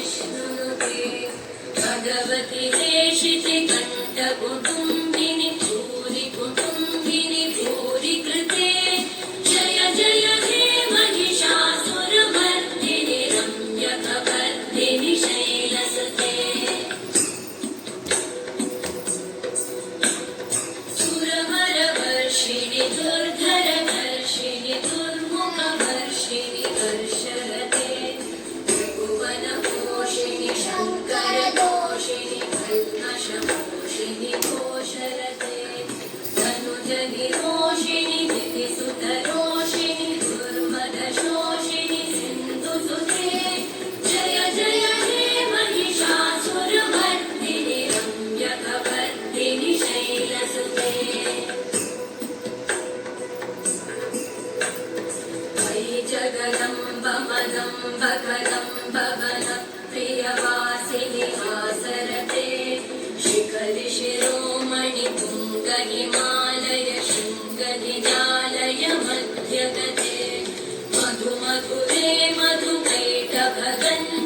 विष्णुनुते भगवति देशिति कण्ठकुटुम्बिनि भूरि कुटुम्बिनि भूरि कृते जय जय हे महिषासुरमर्दिनि रम्यकवर्दिनि शैलसुते सुरवरवर्षिणि दुर्धरवर्षिणि दुर्मुखवर्षिणि हर्षरते त्रिभुवनपोषिणि शङ्करदोषिणि कल्मषमोषिणि घोषरते तनुजनिरोषिणि दितिसुतरोषिणि दुर्मदशोषिणि सिन्धुसुते जय जय हे महिषासुरमर्दिनि रम्यकवर्दिनि शैलसुते जगदम्ब मदम्ब कदम्ब वनप्रियवासिनि आसरते शिखरि शिरोमणि तुङ्ग हिमालय शृङ्गनिजालय मध्यगते मधु मधुरे मधुकैटभगन्